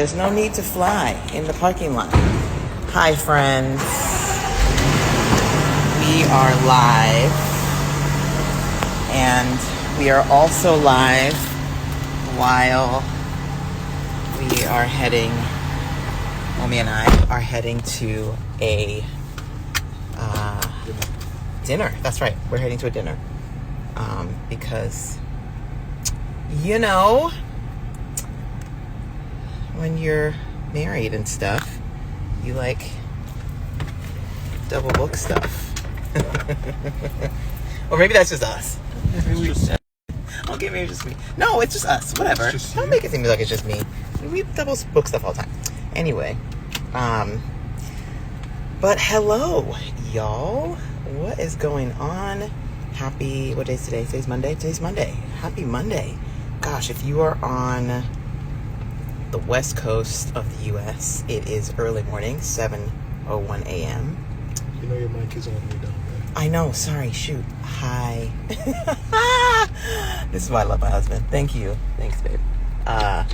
There's no need to fly in the parking lot. Hi, friends. We are live, and we are also live while we are heading, Omi and I are heading to a dinner. That's right. We're heading to a dinner. Because, you know, when you're married and stuff, you like double book stuff. Or maybe that's just us. Okay, maybe it's just me. No, it's just us. Whatever. Don't make it seem like it's just me. We double book stuff all the time. Anyway, but hello, y'all. What is going on? Happy, what day is today? Today's Monday? Today's Monday. Happy Monday. Gosh, if you are on the west coast of the U.S., it is early morning, 7:01 a.m. You know your mic is all the way down, right? I know, sorry, shoot. Hi. This is why I love my husband. Thank you. Thanks, babe. My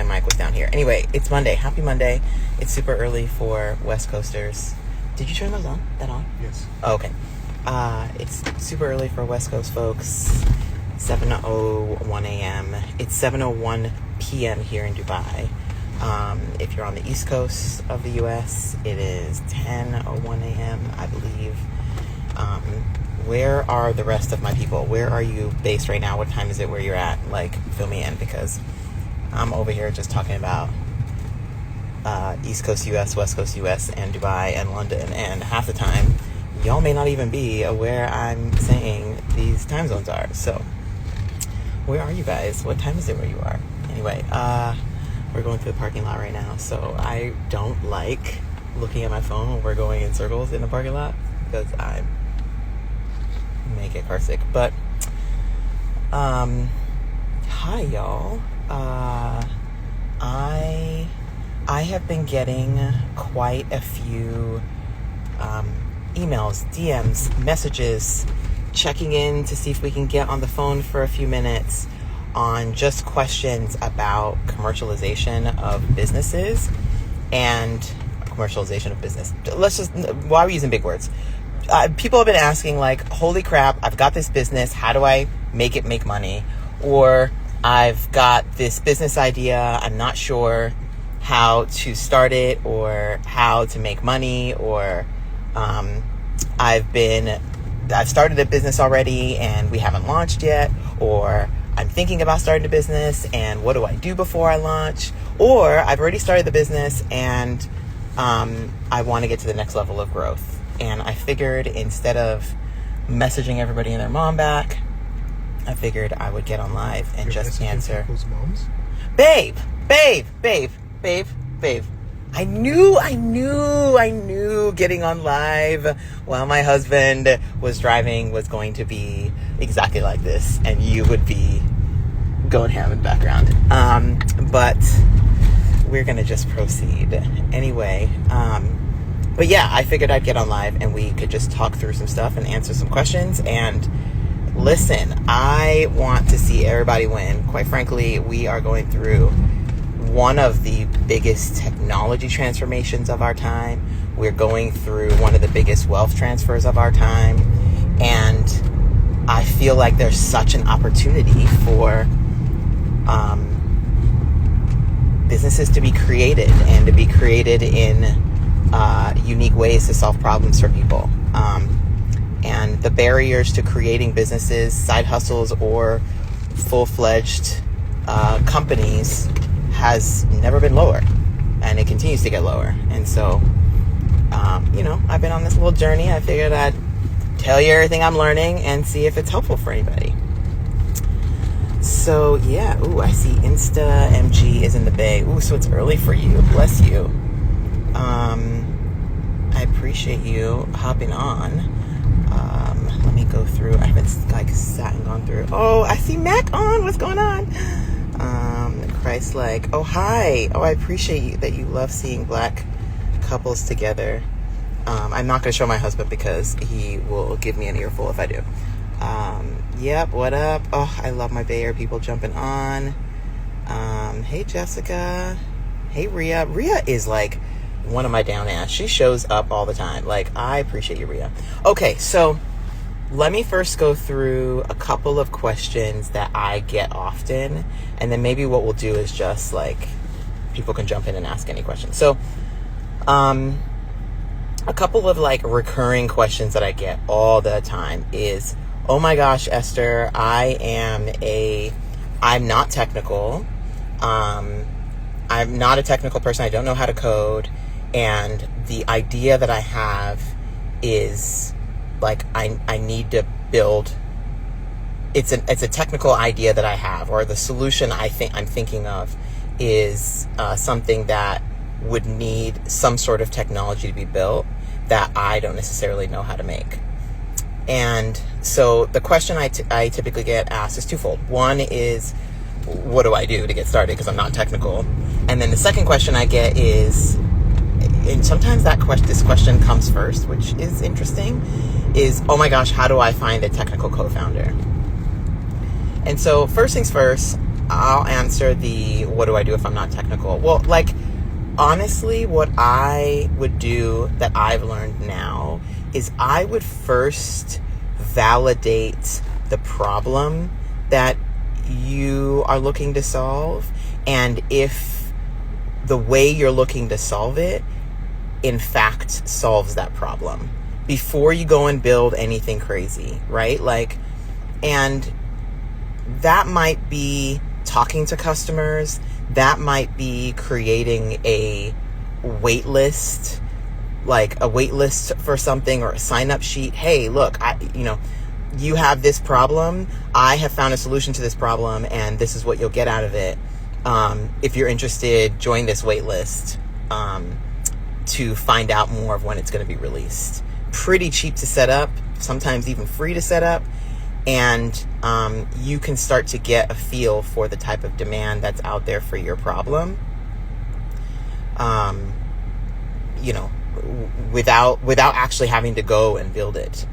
mic was down here. Anyway, it's Monday. Happy Monday. It's super early for West Coasters. Did you turn those on? That on? Yes. Oh, okay. It's super early for West Coast folks. 7:01 a.m. It's 7:01 p.m. here in Dubai. If you're on the East Coast of the U.S., it is 10:01 a.m., I believe. Where are the rest of my people? Where are you based right now? What time is it where you're at? Like, fill me in, because I'm over here just talking about East Coast U.S., West Coast U.S., and Dubai and London, and half the time y'all may not even be aware I'm saying these time zones are. So where are you guys? What time is it where you are? Anyway, we're going through the parking lot right now, so I don't like looking at my phone when we're going in circles in the parking lot, because I may get car sick. But hi y'all. I have been getting quite a few emails, DMs, messages, checking in to see if we can get on the phone for a few minutes on just questions about commercialization of businesses and commercialization of business. Why are we using big words? People have been asking, like, holy crap, I've got this business. How do I make it make money? Or I've got this business idea. I'm not sure how to start it or how to make money, or I've started a business already and we haven't launched yet, or I'm thinking about starting a business and what do I do before I launch, or I've already started the business and I want to get to the next level of growth. And I figured, instead of messaging everybody and their mom back, I figured I would get on live and just answer. People's moms? Babe. I knew getting on live while my husband was driving was going to be exactly like this, and you would be going ham in the background. But we're gonna just proceed anyway. But yeah, I figured I'd get on live and we could just talk through some stuff and answer some questions. And listen, I want to see everybody win. Quite frankly, we are going through one of the biggest technology transformations of our time. We're going through one of the biggest wealth transfers of our time. And I feel like there's such an opportunity for businesses to be created, and to be created in unique ways to solve problems for people. And the barriers to creating businesses, side hustles, or full-fledged companies has never been lower, and it continues to get lower. And so, I've been on this little journey. I figured I'd tell you everything I'm learning and see if it's helpful for anybody. So yeah, I see Insta MG is in the Bay. So it's early for you. Bless you. I appreciate you hopping on. Let me go through. I haven't sat and gone through. Oh, I see Mac on. What's going on? Christ-like. Oh, hi. Oh, I appreciate you that you love seeing Black couples together. I'm not going to show my husband because he will give me an earful if I do. Yep, what up? Oh, I love my Bay Area people jumping on. Hey, Jessica. Hey, Rhea. Rhea is like one of my down ass. She shows up all the time. Like, I appreciate you, Rhea. Okay, so let me first go through a couple of questions that I get often, and then maybe what we'll do is just like people can jump in and ask any questions. So, a couple of like recurring questions that I get all the time is, oh my gosh, Esther, I'm not technical. I'm not a technical person. I don't know how to code. And the idea that I have is like, I need to build, it's a technical idea that I have, or the solution I'm thinking of is something that would need some sort of technology to be built that I don't necessarily know how to make. And so the question I typically get asked is twofold. One is, what do I do to get started? Because I'm not technical. And then the second question I get is, and sometimes this question comes first, which is interesting, is, oh my gosh, how do I find a technical co-founder? And so first things first, I'll answer the, what do I do if I'm not technical? Well, like, honestly, what I would do that I've learned now is I would first validate the problem that you are looking to solve, and if the way you're looking to solve it in fact solves that problem before you go and build anything crazy, right? Like, and that might be talking to customers, that might be creating a wait list, like a wait list for something, or a sign-up sheet. Hey, look, you have this problem. I have found a solution to this problem, and this is what you'll get out of it. If you're interested, join this wait list to find out more of when it's going to be released. Pretty cheap to set up, sometimes even free to set up. And you can start to get a feel for the type of demand that's out there for your problem. Without actually having to go and build it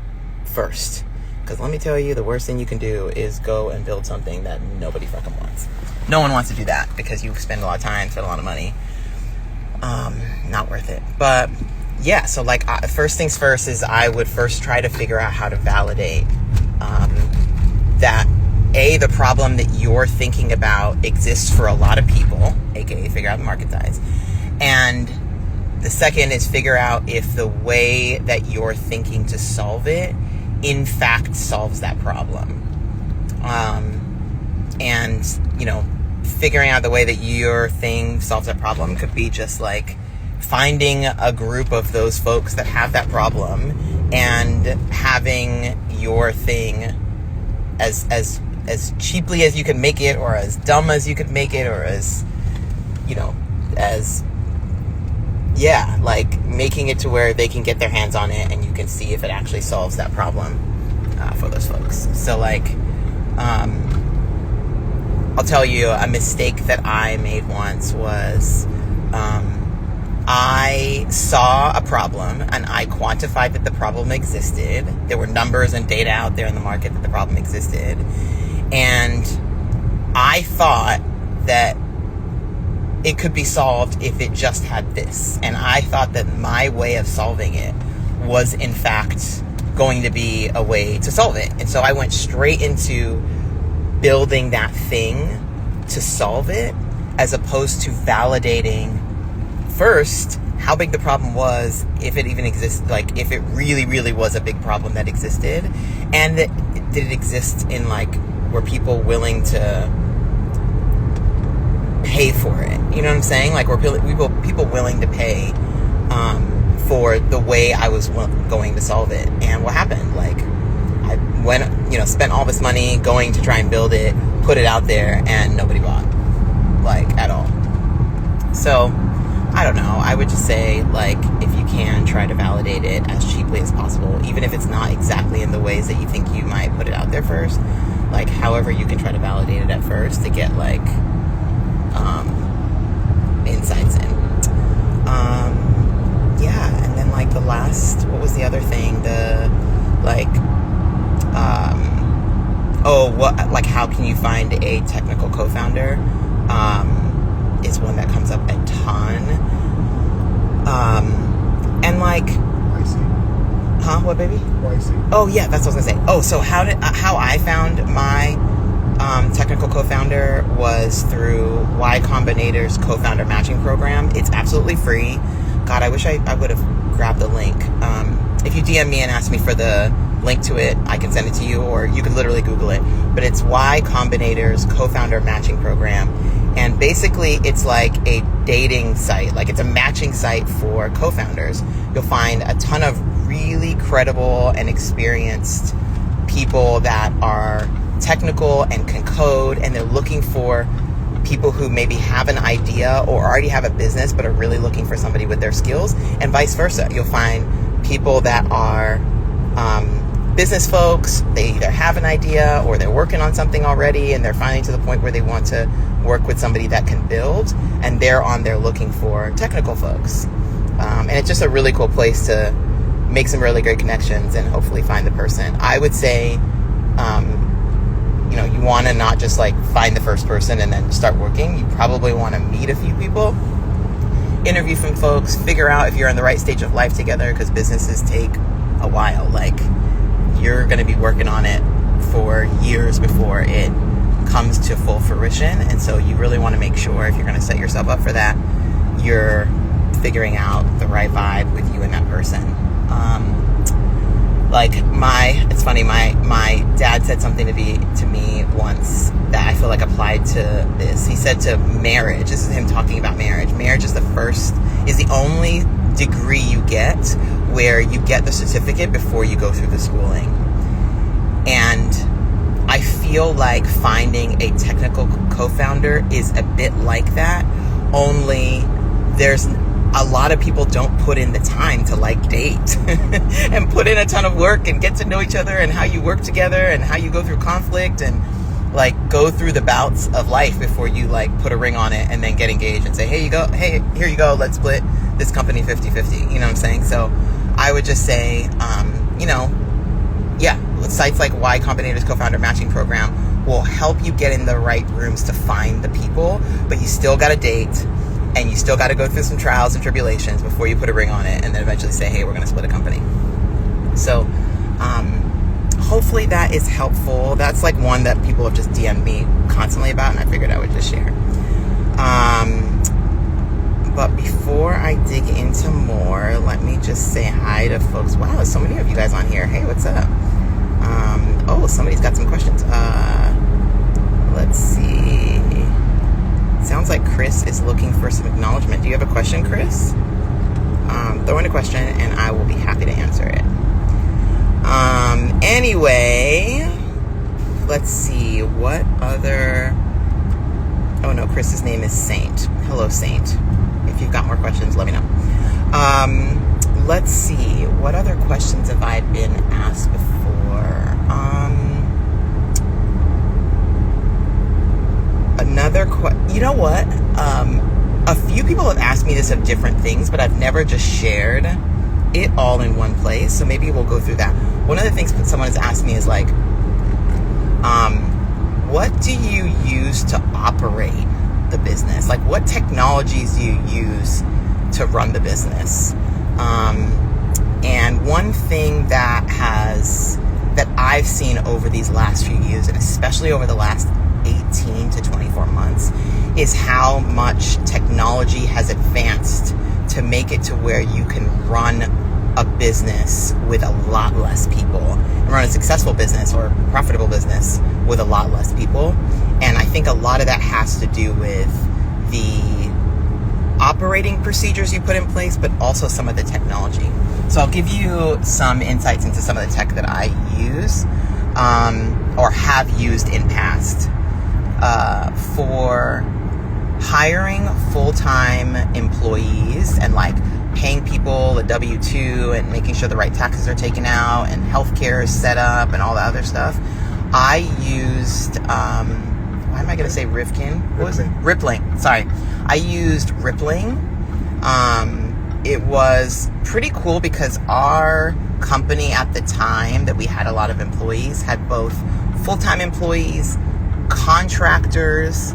first. Because let me tell you, the worst thing you can do is go and build something that nobody fucking wants. No one wants to do that because you spend a lot of time, spend a lot of money. Not worth it. But yeah, so like first things first is I would first try to figure out how to validate that the problem that you're thinking about exists for a lot of people, aka figure out the market size. And the second is figure out if the way that you're thinking to solve it in fact solves that problem. And figuring out the way that your thing solves that problem could be just like finding a group of those folks that have that problem and having your thing as cheaply as you can make it, or as dumb as you could make it, or as like making it to where they can get their hands on it and you can see if it actually solves that problem for those folks. So like, I'll tell you a mistake that I made once was, I saw a problem and I quantified that the problem existed. There were numbers and data out there in the market that the problem existed. And I thought that it could be solved if it just had this. And I thought that my way of solving it was in fact going to be a way to solve it. And so I went straight into building that thing to solve it, as opposed to validating first how big the problem was, if it even exists, like if it really, really was a big problem that existed, and that did it exist in like, were people willing to pay for it? You know what I'm saying? Like, were people willing to pay for the way I was going to solve it? And what happened? Like, I went, spent all this money going to try and build it, put it out there, and nobody bought, like, at all. So, I don't know. I would just say, like, if you can, try to validate it as cheaply as possible, even if it's not exactly in the ways that you think you might put it out there first. Like, however you can try to validate it at first to get, like, insights in. Yeah, and then, like, the last, what was the other thing? How can you find a technical co-founder? is one that comes up a ton. And like, YC. huh? What, baby? YC. Oh yeah, that's what I was gonna say. Oh, so how I found my technical co-founder was through Y Combinator's co-founder matching program. It's absolutely free. God, I wish I would have grabbed the link. If you DM me and ask me for the link to it, I can send it to you, or you could literally Google it. But it's Y Combinator's co-founder matching program. And basically it's like a dating site. Like, it's a matching site for co-founders. You'll find a ton of really credible and experienced people that are technical and can code, and they're looking for people who maybe have an idea or already have a business but are really looking for somebody with their skills, and vice versa. You'll find people that are business folks. They either have an idea or they're working on something already, and they're finally to the point where they want to work with somebody that can build, and they're on there looking for technical folks. And it's just a really cool place to make some really great connections and hopefully find the person. I would say, you want to not just like find the first person and then start working. You probably want to meet a few people, interview some folks, figure out if you're in the right stage of life together, because businesses take a while. Like, you're going to be working on it for years before it comes to full fruition. And so you really want to make sure, if you're going to set yourself up for that, you're figuring out the right vibe with you and that person. It's funny, my dad said something to me once that I feel like applied to this. He said to marriage, this is him talking about marriage. Marriage is the only degree you get where you get the certificate before you go through the schooling. And I feel like finding a technical co-founder is a bit like that, only there's a lot of people don't put in the time to like date and put in a ton of work and get to know each other and how you work together and how you go through conflict and like go through the bouts of life before you like put a ring on it and then get engaged and say, hey, here you go, let's split this company 50-50. You know what I'm saying? So I would just say, sites like Y Combinator's co-founder matching program will help you get in the right rooms to find the people, but you still got to date. And you still got to go through some trials and tribulations before you put a ring on it and then eventually say, hey, we're going to split a company. So hopefully that is helpful. That's like one that people have just DM'd me constantly about, and I figured I would just share. But before I dig into more, let me just say hi to folks. Wow, there's so many of you guys on here. Hey, what's up? Somebody's got some questions. Let's see. Sounds like Chris is looking for some acknowledgement. Do you have a question, Chris? Throw in a question and I will be happy to answer it. Anyway, let's see. What other... Oh no, Chris's name is Saint. Hello, Saint. If you've got more questions, let me know. Let's see. What other questions have I been asked before? You know what? A few people have asked me this of different things, but I've never just shared it all in one place. So maybe we'll go through that. One of the things someone has asked me is like, what do you use to operate the business? Like, what technologies do you use to run the business? And one thing that I've seen over these last few years, and especially over the last 18 to 24 months, is how much technology has advanced to make it to where you can run a business with a lot less people, and run a successful business or profitable business with a lot less people. And I think a lot of that has to do with the operating procedures you put in place, but also some of the technology. So I'll give you some insights into some of the tech that I use or have used in past. For hiring full-time employees and like paying people a W-2 and making sure the right taxes are taken out and healthcare is set up and all the other stuff, I used, why am I going to say Rivkin? What was it? Rippling. Sorry. I used Rippling. It was pretty cool because our company at the time that we had a lot of employees had both full-time employees, contractors,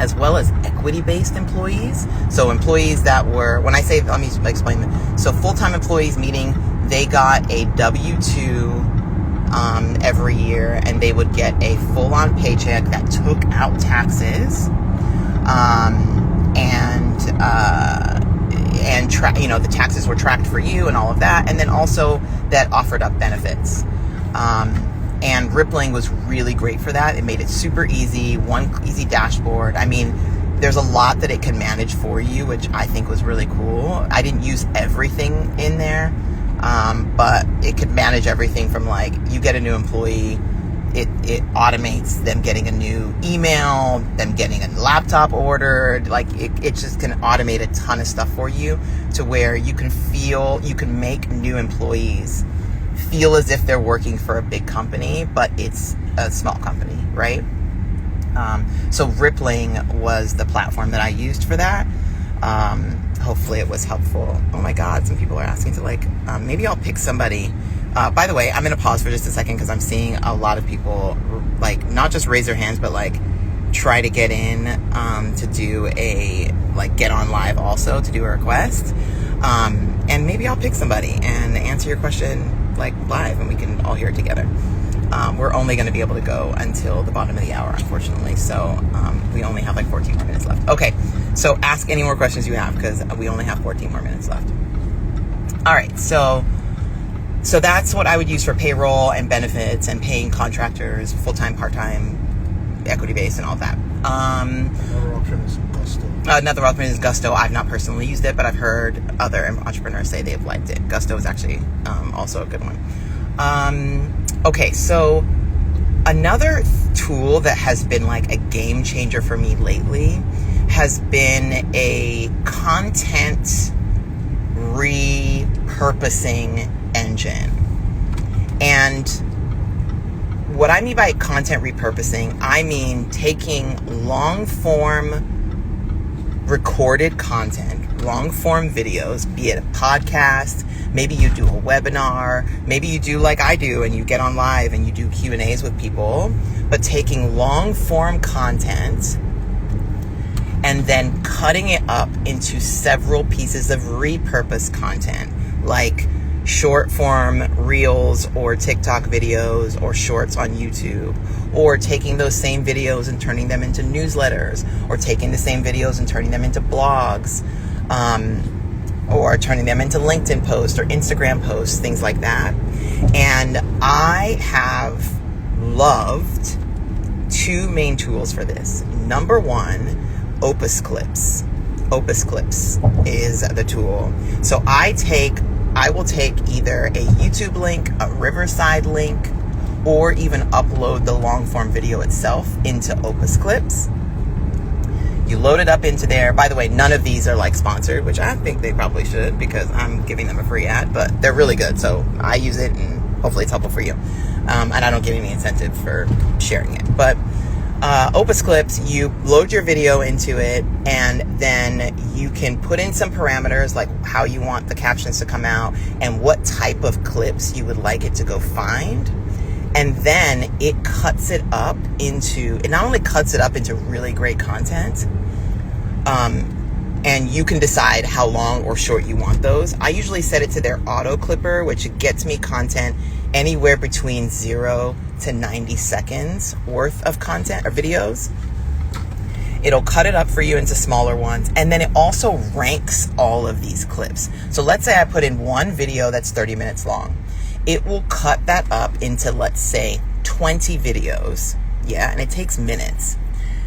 as well as equity-based employees. So employees that were, when I say, let me explain. So full-time employees, meaning they got a W-2 every year, and they would get a full-on paycheck that took out taxes, the taxes were tracked for you and all of that, and then also that offered up benefits. And Rippling was really great for that. It made it super easy, one easy dashboard. I mean, there's a lot that it can manage for you, which I think was really cool. I didn't use everything in there, but it could manage everything from, like, you get a new employee, it automates them getting a new email, them getting a laptop ordered. Like, it just can automate a ton of stuff for you to where you can make new employees feel as if they're working for a big company, but it's a small company, right? So Rippling was the platform that I used for that. Hopefully it was helpful. Oh my God, some people are asking to maybe I'll pick somebody. By the way, I'm going to pause for just a second because I'm seeing a lot of people not just raise their hands, but try to get in to do get on live also to do a request. And maybe I'll pick somebody and answer your question live, and we can all hear it together. We're only going to be able to go until the bottom of the hour, unfortunately. So we only have 14 more minutes left. Okay, so ask any more questions you have because we only have 14 more minutes left. All right, so that's what I would use for payroll and benefits and paying contractors, full-time, part-time, equity-based, and all that. Another option is Gusto. Another option is Gusto. I've not personally used it, but I've heard other entrepreneurs say they've liked it. Gusto is actually also a good one. Okay, so another tool that has been a game changer for me lately has been a content repurposing engine. And what I mean by content repurposing, I mean taking long-form recorded content, long-form videos, be it a podcast, maybe you do a webinar, maybe you do like I do and you get on live and you do Q&As with people, but taking long-form content and then cutting it up into several pieces of repurposed content, like short form reels or TikTok videos or shorts on YouTube, or taking those same videos and turning them into newsletters, or taking the same videos and turning them into blogs, or turning them into LinkedIn posts or Instagram posts, things like that. And I have loved two main tools for this. Number one, Opus Clips. Opus Clips is the tool. So I will take either a YouTube link, a Riverside link, or even upload the long form video itself into Opus Clips. You load it up into there. By the way, none of these are sponsored, which I think they probably should because I'm giving them a free ad, but they're really good. So I use it and hopefully it's helpful for you. And I don't get any incentive for sharing it. But Opus Clips, you load your video into it, and then you can put in some parameters like how you want the captions to come out and what type of clips you would like it to go find. And then it not only cuts it up into really great content, and you can decide how long or short you want those. I usually set it to their auto clipper, which gets me content anywhere between 0 to 90 seconds worth of content or videos. It'll cut it up for you into smaller ones, and then it also ranks all of these clips. So let's say I put in one video that's 30 minutes long. It will cut that up into, let's say, 20 videos. Yeah, and it takes minutes.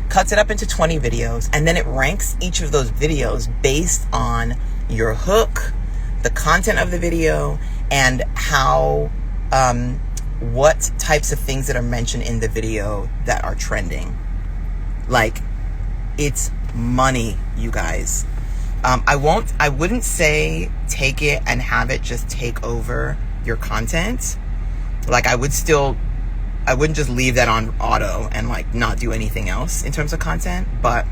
Cuts it up into 20 videos, and then it ranks each of those videos based on your hook, the content of the video, and how what types of things that are mentioned in the video that are trending. It's money, you guys. I wouldn't say take it and have it just take over your content. I wouldn't just leave that on auto and not do anything else in terms of content, but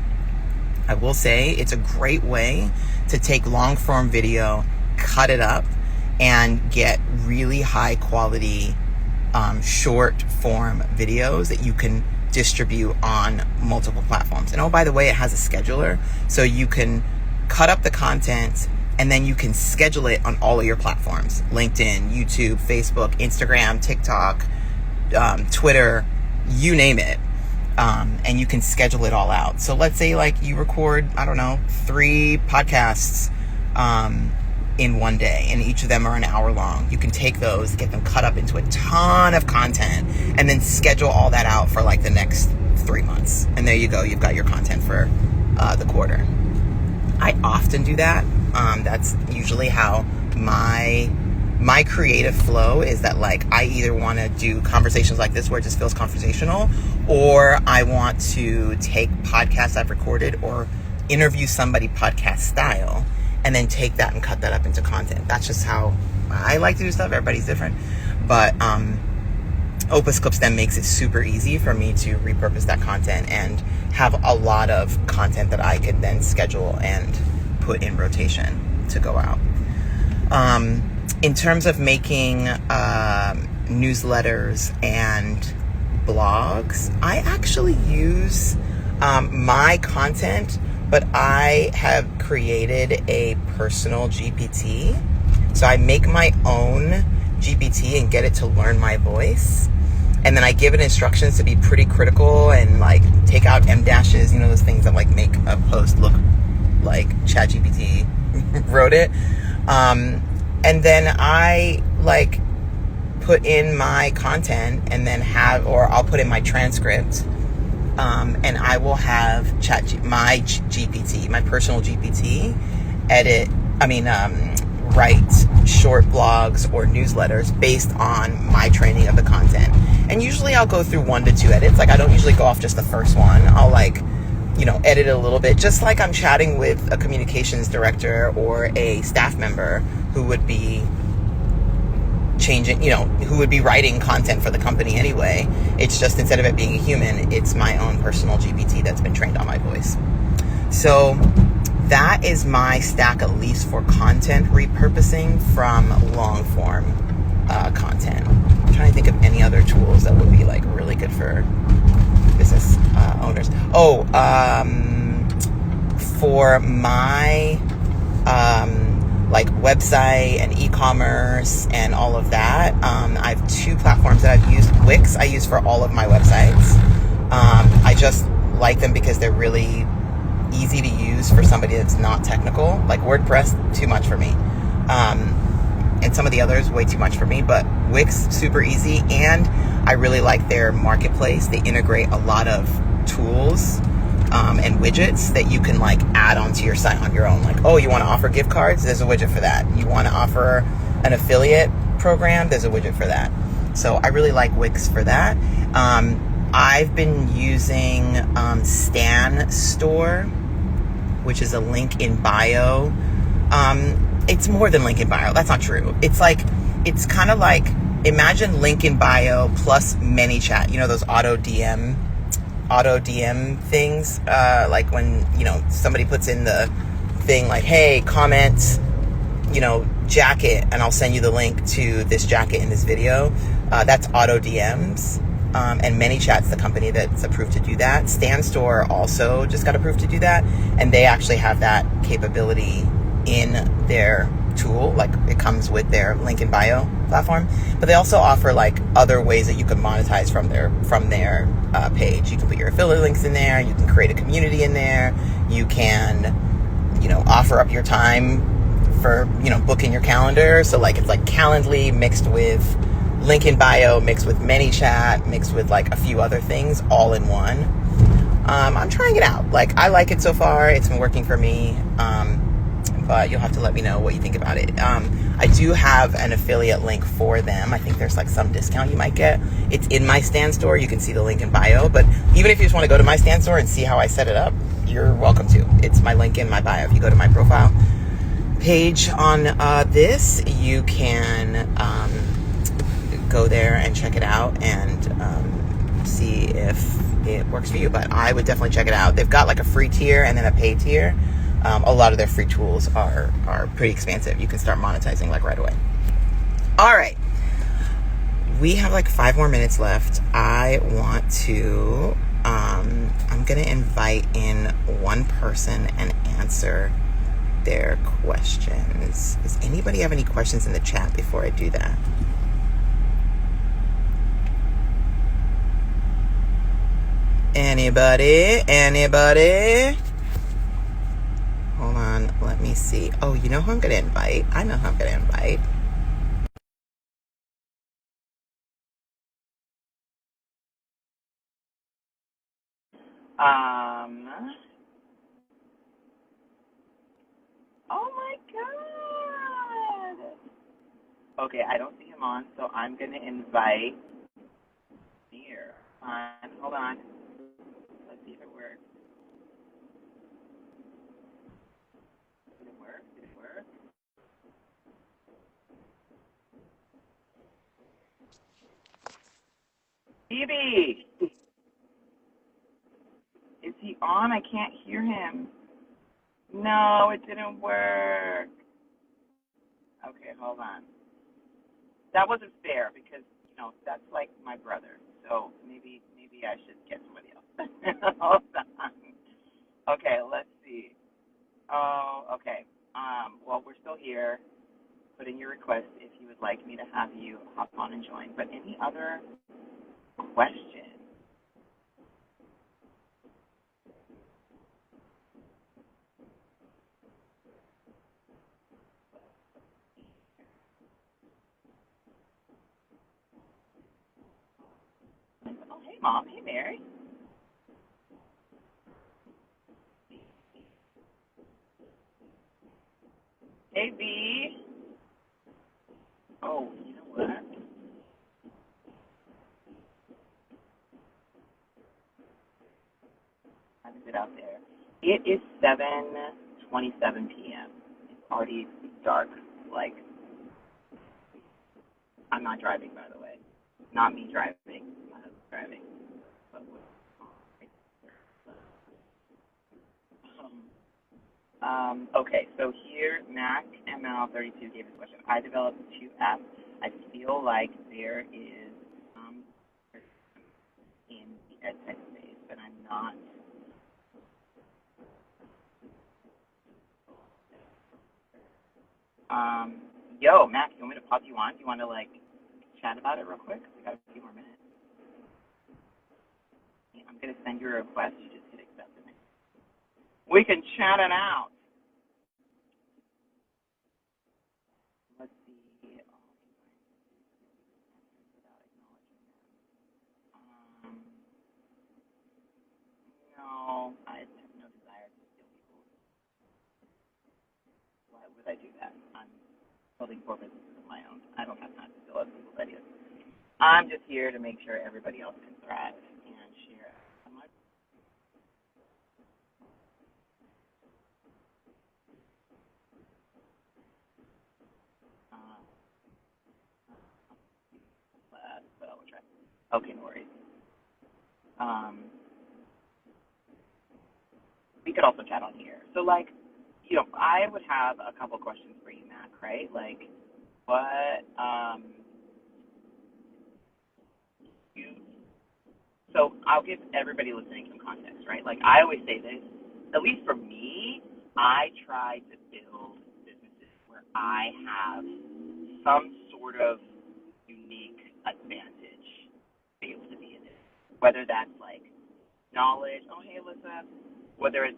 I will say it's a great way to take long form video, cut it up, and get really high quality short form videos that you can distribute on multiple platforms. And oh, by the way, it has a scheduler, so you can cut up the content and then you can schedule it on all of your platforms: LinkedIn, YouTube, Facebook, Instagram, TikTok, Twitter, you name it. And you can schedule it all out. So let's say like you record, 3 podcasts in one day, and each of them are an hour long. You can take those, get them cut up into a ton of content, and then schedule all that out for like the next 3 months. And there you go. You've got your content for the quarter. I often do that. That's usually how my creative flow is, that like I either want to do conversations like this where it just feels conversational, or I want to take podcasts I've recorded or interview somebody podcast style and then take that and cut that up into content. That's just how I like to do stuff. Everybody's different. But Opus Clips then makes it super easy for me to repurpose that content and have a lot of content that I could then schedule and put in rotation to go out. In terms of making newsletters and blogs, I actually use my content, but I have created a personal GPT. So I make my own GPT and get it to learn my voice. And then I give it instructions to be pretty critical and like take out M dashes, those things that like make a post look like ChatGPT wrote it. And then I like put in my content and then I'll put in my transcript. And I will have my GPT, my personal GPT, write short blogs or newsletters based on my training of the content. And usually I'll go through 1 to 2 edits. Like I don't usually go off just the first one. I'll edit a little bit, just like I'm chatting with a communications director or a staff member who would be who would be writing content for the company anyway. It's just, instead of it being a human, it's my own personal GPT that's been trained on my voice. So that is my stack, at least for content repurposing from long form content. I'm trying to think of any other tools that would be like really good for business owners. For my like website and e-commerce and all of that, I have 2 platforms that I've used. Wix I use for all of my websites. I just like them because they're really easy to use for somebody that's not technical. Like WordPress, too much for me. And some of the others, way too much for me. But Wix, super easy. And I really like their marketplace. They integrate a lot of tools and widgets that you can like add onto your site on your own. Like, oh, you want to offer gift cards? There's a widget for that. You want to offer an affiliate program? There's a widget for that. So I really like Wix for that. I've been using Stan Store, which is a link in bio. It's more than link in bio. That's not true. It's kind of like, imagine link in bio plus ManyChat. Those auto DM things, like when somebody puts in the thing like, hey, comment jacket, and I'll send you the link to this jacket in this video. That's auto DMs. And ManyChat's the company that's approved to do that. Stan Store also just got approved to do that, and they actually have that capability in their tool. Like it comes with their link in bio platform, but they also offer like other ways that you can monetize from their page. You can put your affiliate links in there. You can create a community in there. You can offer up your time for booking your calendar. So like it's like Calendly mixed with link in bio, mixed with ManyChat, mixed with like a few other things, all in one. I'm trying it out. Like I like it so far. It's been working for me. But you'll have to let me know what you think about it. I do have an affiliate link for them. I think there's like some discount you might get. It's in my Stan Store. You can see the link in bio. But even if you just want to go to my Stan Store and see how I set it up, you're welcome to. It's my link in my bio. If you go to my profile page on this, you can go there and check it out and see if it works for you. But I would definitely check it out. They've got like a free tier and then a paid tier. A lot of their free tools are pretty expansive. You can start monetizing like right away. All right. We have like 5 more minutes left. I want to, I'm going to invite in one person and answer their questions. Does anybody have any questions in the chat before I do that? Anybody? Hold on, let me see. Oh, you know who I'm going to invite? I know who I'm going to invite. Oh my God. Okay, I don't see him on, so I'm going to invite here. Hold on. Let's see if it works. Did it work? Phoebe! Is he on? I can't hear him. No, it didn't work. Okay, hold on. That wasn't fair because, that's like my brother. So maybe I should get somebody else. Hold on. Okay, let's see. Oh, okay. Well, we're still here. Put in your request if you would like me to have you hop on and join. But any other questions? Oh, hey, Mom. Hey, Mary. Hey, B. Oh, you know what? How is it out there? It is 7:27 p.m. It's already dark. Like, I'm not driving, by the way. Not me driving. My husband driving. But okay, so here, Mac ML32 gave a question. I developed 2 apps. I feel like there is some in the edtech space, but I'm not. Yo, Mac, you want me to pop you on? Do you want to, chat about it real quick? We got a few more minutes. I'm going to send you a request. You just hit accept it. We can chat it out. Let's see. No, I have no desire to steal people. Why would I do that? I'm building 4 businesses of my own. I don't have time to steal other people's ideas. I'm just here to make sure everybody else can thrive and share much. But I will try. Okay, no worries. We could also chat on here. So, I would have a couple questions for you, Mac, right? What, so I'll give everybody listening some context, right? I always say this, at least for me, I try to build businesses where I have some sort of unique advantage to be able to be in it. Whether that's knowledge, oh hey Alyssa, whether it's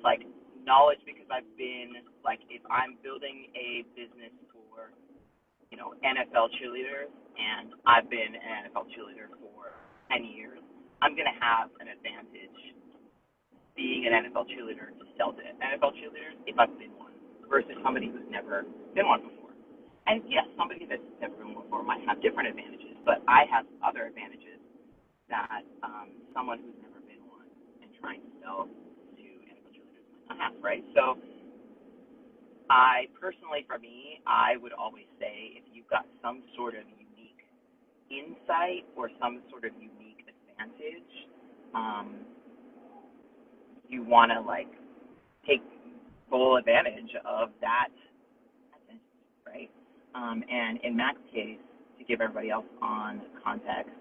knowledge because I've been if I'm building a business for NFL cheerleaders and I've been an NFL cheerleader for 10 years, I'm going to have an advantage being an NFL cheerleader to sell to NFL cheerleaders if I've been one versus somebody who's never been one before. And yes, somebody that's never been one before might have different advantages, but I have other advantages that someone who's never been one and trying to sell to NFL cheerleaders might not have, right? So I personally, for me, I would always say if you've got some sort of unique insight or some sort of unique advantage, you want to take full advantage of that advantage, right? And in Mac's case, to give everybody else on context,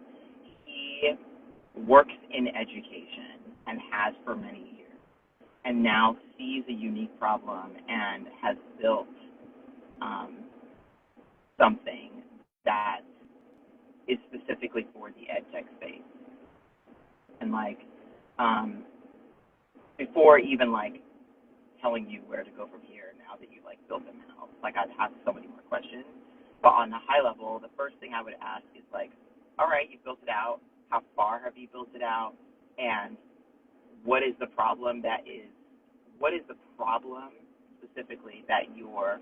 he works in education and has for many years, and now sees a unique problem and has built something that is specifically for the ed tech space. And like, before even like telling you where to go from here, now that you like built them out, like I'd have so many more questions. But on the high level, the first thing I would ask is like, all right, you built it out. How far have you built it out? And what is the problem specifically that you're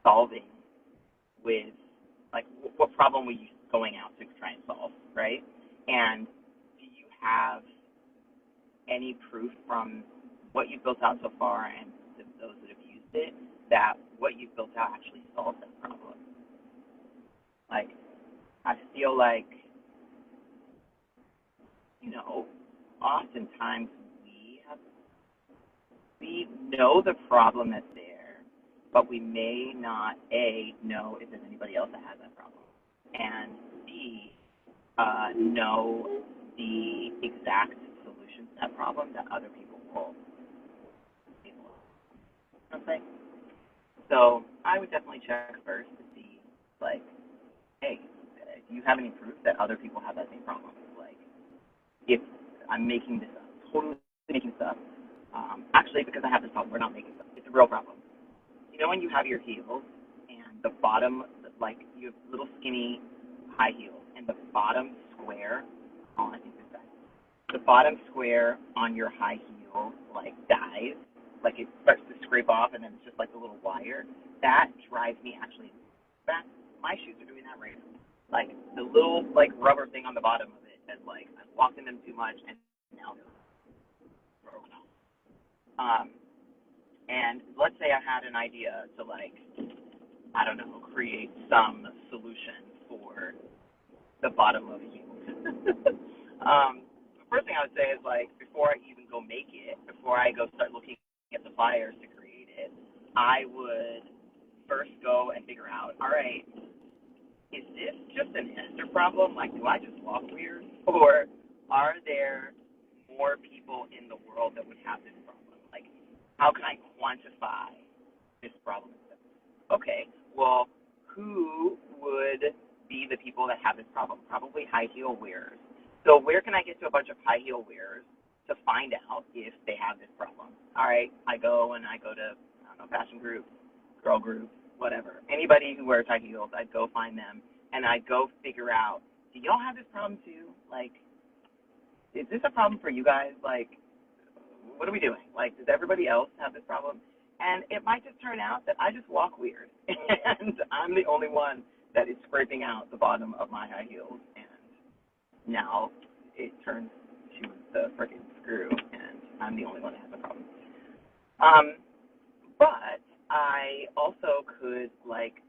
solving with, like, what problem were you going out to try and solve, right? And do you have any proof from what you've built out so far and those that have used it that what you've built out actually solves that problem? Like, I feel like, oftentimes we know the problem that's there, but we may not, A, know if there's anybody else that has that problem, and B, know the exact solution to that problem that other people will be able to. Okay? So I would definitely check first to see, like, hey, do you have any proof that other people have that same problem? Like, if I'm making this up, totally making this up, actually, because I have this problem, we're not making it up. It's a real problem. When you have your heels and the bottom, like, you have little skinny high heels, and the bottom square, I think this guy, the bottom square on your high heel, like, dies, like, it starts to scrape off, and then it's just like a little wire. That drives me actually back. My shoes are doing that right now. Like, the little, like, rubber thing on the bottom of it is, like, I've walked in them too much, and now they're broken off. And let's say I had an idea to, like, I don't know, create some solution for the bottom of a heel. The first thing I would say is, like, before I even go make it, before I go start looking at the flyers to create it, I would first go and figure out, all right, is this just an Esther problem? Like, do I just walk weird? Or are there more people in the world that would have this problem? Like, how can I quantify this problem? Okay, well, who would be the people that have this problem? Probably high heel wearers. So where can I get to a bunch of high heel wearers to find out if they have this problem? All right, I go to, I don't know, fashion group, girl group, whatever. Anybody who wears high heels, I'd go find them, and I'd go figure out, do y'all have this problem too? Like, is this a problem for you guys? Like, what are we doing? Like, does everybody else have this problem? And it might just turn out that I just walk weird, and I'm the only one that is scraping out the bottom of my high heels, and now it turns to the freaking screw, and I'm the only one that has a problem. But I also could, like,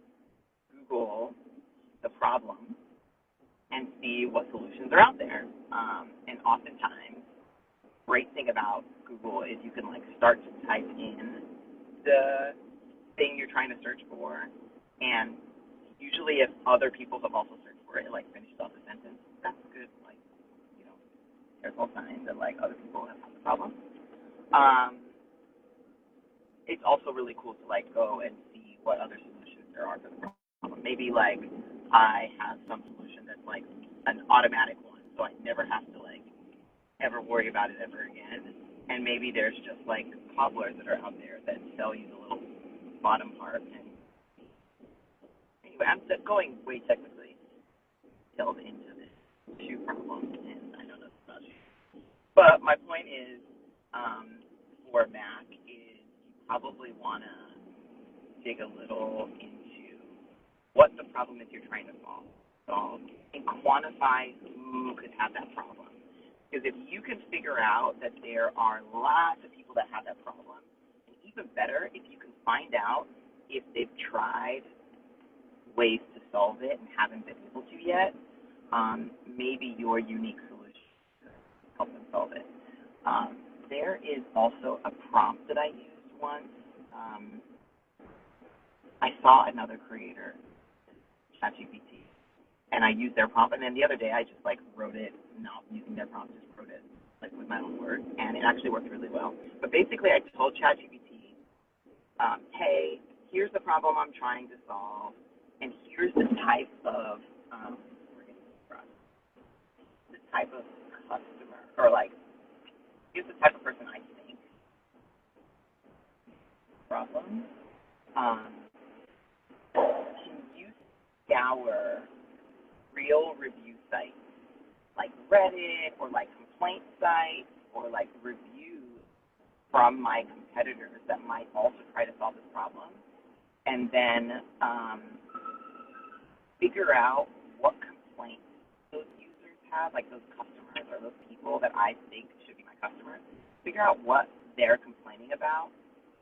Google the problem and see what solutions are out there. And oftentimes, great thing about Google is you can, like, start to type in the thing you're trying to search for, and usually if other people have also searched for it, it, like, finishes off the sentence. That's good, like, careful sign that, like, other people have the problem. It's also really cool to, like, go and see what other solutions there are for the problem. Maybe, like, I have some solution that's, like, an automatic one, so I never have to, like, ever worry about it ever again. And maybe there's just, like, cobblers that are out there that sell you the little bottom part. And anyway, I'm going way technically delved into this shoe problem, and I know that's about shoes. But my point is, for Mac, is you probably want to dig a little into what the problem is you're trying to solve and quantify who could have that problem. Because if you can figure out that there are lots of people that have that problem, and even better, if you can find out if they've tried ways to solve it and haven't been able to yet, maybe your unique solution could help them solve it. There is also a prompt that I used once. I saw another creator, ChatGPT, and I use their prompt. And then the other day I just like wrote it, not using their prompt, just wrote it like with my own words, and it actually worked really well. But basically, I told ChatGPT, hey, here's the problem I'm trying to solve, and here's the type of the type of customer, or like here's the type of person I think problem. Can you scour real review sites like Reddit or like complaint sites or like reviews from my competitors that might also try to solve this problem, and then figure out what complaints those users have, like those customers or those people that I think should be my customers, figure out what they're complaining about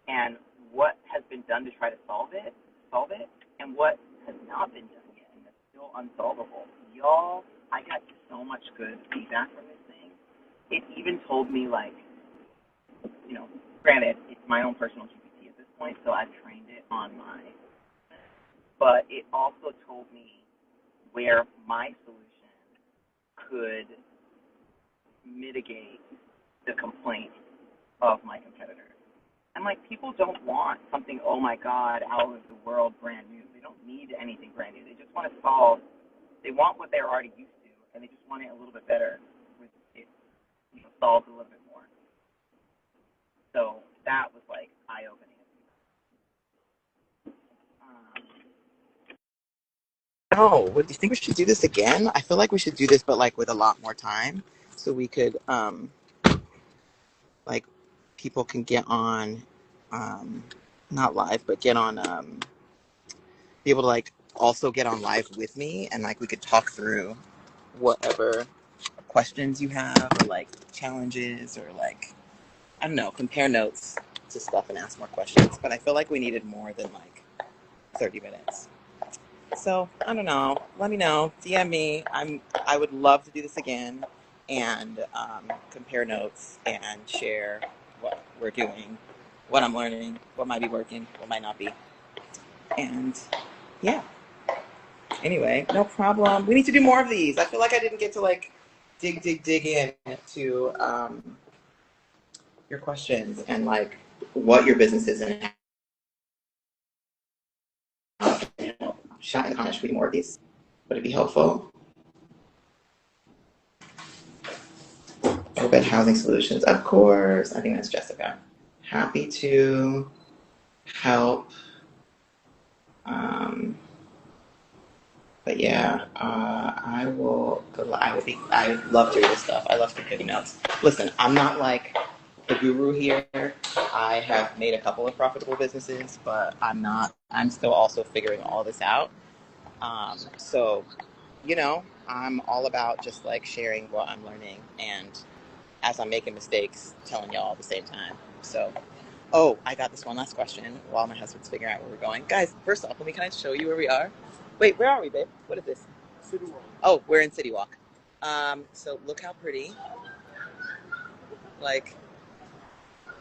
and what has been done to try to solve it, and what has not been done yet and that's still unsolvable. Y'all, I got so much good feedback from this thing. It even told me, like, granted, it's my own personal GPT at this point, so I've trained it on mine, but it also told me where my solution could mitigate the complaints of my competitors. And like, people don't want something, oh my God, out of the world, brand new. They don't need anything brand new. They just want to solve. They want what they're already used to, and they just want it a little bit better with it, solved a little bit more. So that was like eye-opening. Oh, do you think we should do this again? I feel like we should do this, but like with a lot more time, so we could like people can get on, not live, but get on, be able to like also get on live with me, and like we could talk through whatever questions you have, or like challenges, or like, I don't know, compare notes to stuff and ask more questions. But I feel like we needed more than like 30 minutes. So I don't know. Let me know. DM me. I would love to do this again and compare notes and share what we're doing, what I'm learning, what might be working, what might not be. And yeah. Anyway, no problem. We need to do more of these. I feel like I didn't get to like dig in to your questions and like what your business is and shout in the comments. Should we do more of these? Would it be helpful? Urban Housing Solutions, of course. I think that's Jessica. Happy to help. But yeah, I love doing this stuff. I love taking notes. Listen, I'm not like the guru here. I have made a couple of profitable businesses, but I'm still also figuring all this out. So, I'm all about just like sharing what I'm learning, and as I'm making mistakes, telling y'all at the same time. So, I got this one last question while my husband's figuring out where we're going. Guys, first off, can I show you where we are? Wait, where are we, babe? What is this? City Walk. Oh, we're in City Walk. So look how pretty. Like,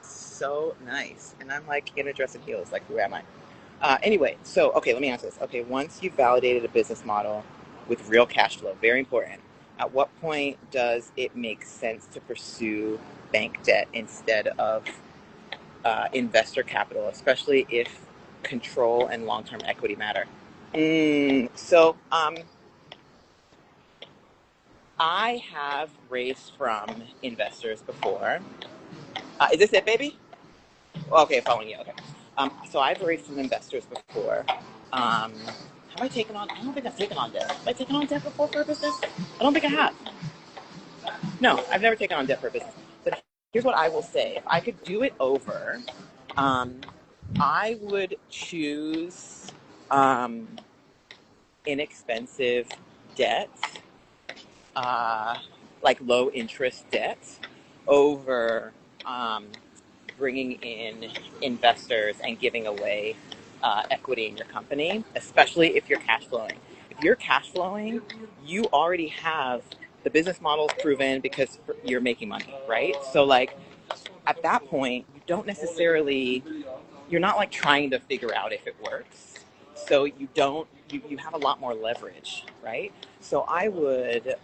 so nice. And I'm like in a dress and heels. Like, who am I? Anyway, so, okay, let me answer this. Okay, once you've validated a business model with real cash flow, very important, at what point does it make sense to pursue bank debt instead of investor capital, especially if control and long-term equity matter? So I have raised from investors before. Is this it, baby? Okay, following you. Okay. So I've raised from investors before. Have I taken on? I don't think I've taken on debt. Have I taken on debt before for a business? I don't think I have. No, I've never taken on debt for a business. But here's what I will say: if I could do it over, I would choose inexpensive debt, like low interest debt, over bringing in investors and giving away equity in your company, especially if you're cash flowing. If you're cash flowing, you already have the business model is proven because you're making money, right? So like at that point, you're not like trying to figure out if it works. So you have a lot more leverage, right? So I would,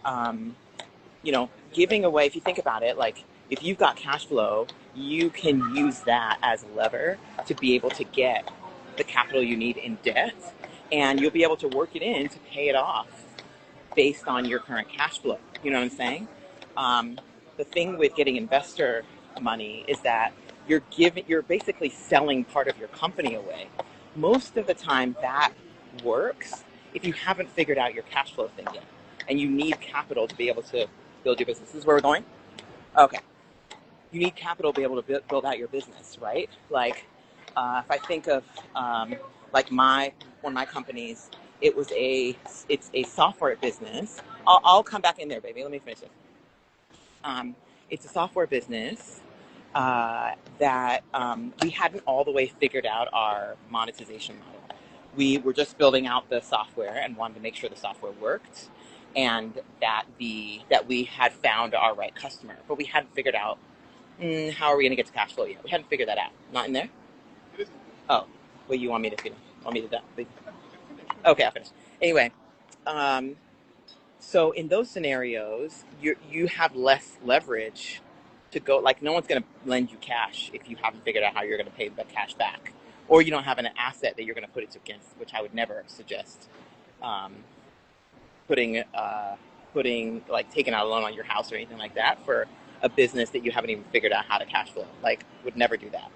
giving away, if you think about it, like if you've got cash flow, you can use that as a lever to be able to get the capital you need in debt, and you'll be able to work it in to pay it off based on your current cash flow. You know what I'm saying? The thing with getting investor money is that you're basically selling part of your company away. Most of the time that works if you haven't figured out your cash flow thing yet, and you need capital to be able to build your business. This is where we're going? Okay. You need capital to be able to build out your business, right? Like, if I think of like one of my companies, it's a software business. I'll come back in there, baby. Let me finish it. It's a software business that we hadn't all the way figured out our monetization model. We were just building out the software and wanted to make sure the software worked, and that we had found our right customer, but we hadn't figured out how are we going to get to cash flow yet. We hadn't figured that out. Not in there? Oh, well, you want me to Okay, I'll finish. Anyway, so in those scenarios, you have less leverage to go. Like, no one's going to lend you cash if you haven't figured out how you're going to pay the cash back, or you don't have an asset that you're going to put it against, which I would never suggest. Putting like taking out a loan on your house or anything like that for a business that you haven't even figured out how to cash flow. Like, would never do that.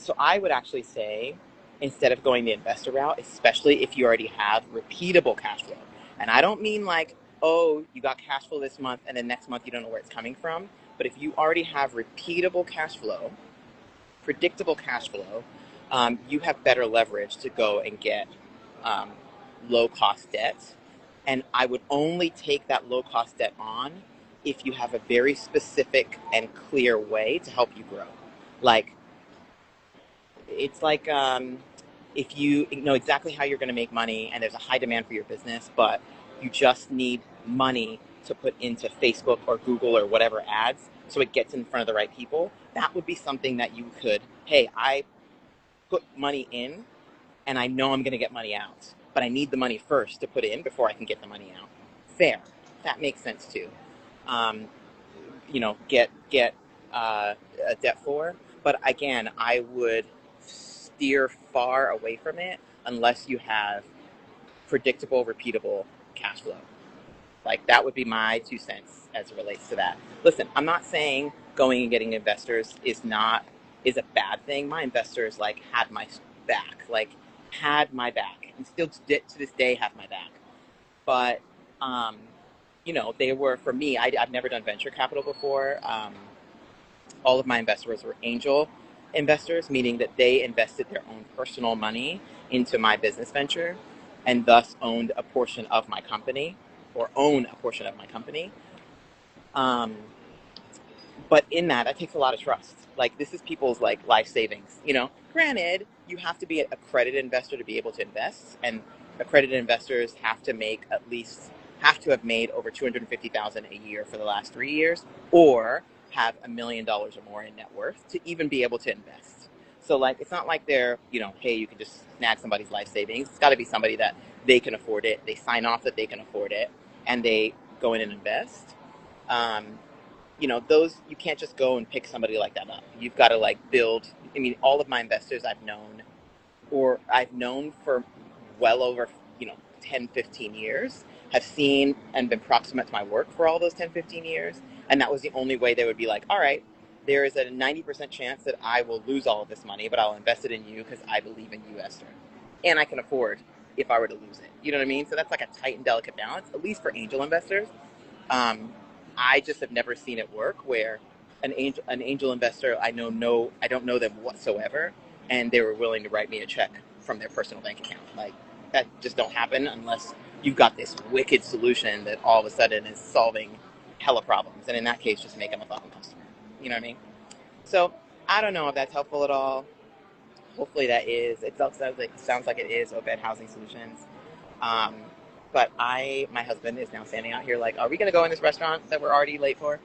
So I would actually say, instead of going the investor route, especially if you already have repeatable cash flow. And I don't mean like, oh, you got cash flow this month and then next month you don't know where it's coming from. But if you already have repeatable cash flow, predictable cash flow, you have better leverage to go and get low-cost debt. And I would only take that low-cost debt on if you have a very specific and clear way to help you grow. Like, it's like if you know exactly how you're going to make money and there's a high demand for your business, but you just need money to put into Facebook or Google or whatever ads so it gets in front of the right people, that would be something that you could, hey, I put money in and I know I'm going to get money out, but I need the money first to put in before I can get the money out. Fair. That makes sense too. Get a debt for. But again, I would steer far away from it unless you have predictable, repeatable cash flow. Like, that would be my 2 cents as it relates to that. Listen, I'm not saying going and getting investors is a bad thing. My investors had my back, and still to this day have my back. But they were, for me, I've never done venture capital before. All of my investors were angel investors, meaning that they invested their own personal money into my business venture and thus owned a portion of my company or own a portion of my company. But in that takes a lot of trust. Like, this is people's life savings. Granted, you have to be an accredited investor to be able to invest, and accredited investors have to have made over $250,000 a year for the last 3 years, or have $1 million or more in net worth to even be able to invest. So it's not like they're, hey, you can just snag somebody's life savings. It's got to be somebody that they can afford it. They sign off that they can afford it, and they go in and invest. Those, you can't just go and pick somebody like that up. You've got to build. I mean, all of my investors I've known for well over 10, 15 years, have seen and been proximate to my work for all those 10, 15 years. And that was the only way they would be like, all right, there is a 90% chance that I will lose all of this money, but I'll invest it in you because I believe in you, Esther. And I can afford if I were to lose it. You know what I mean? So that's a tight and delicate balance, at least for angel investors. I just have never seen it work where an angel investor, I don't know them whatsoever, and they were willing to write me a check from their personal bank account. That just don't happen unless you've got this wicked solution that all of a sudden is solving hella problems. And in that case, just make them a fucking customer. You know what I mean? So I don't know if that's helpful at all. Hopefully that is. It sounds like it is Obed Housing Solutions. But my husband is now standing out here are we going to go in this restaurant that we're already late for?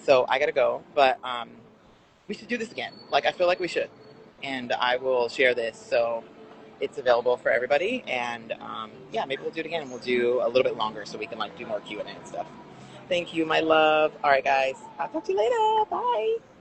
So I got to go. But we should do this again. I feel like we should. And I will share this. So it's available for everybody. And yeah, maybe we'll do it again. We'll do a little bit longer so we can like do more Q&A and stuff. Thank you, my love. All right, guys. I'll talk to you later. Bye.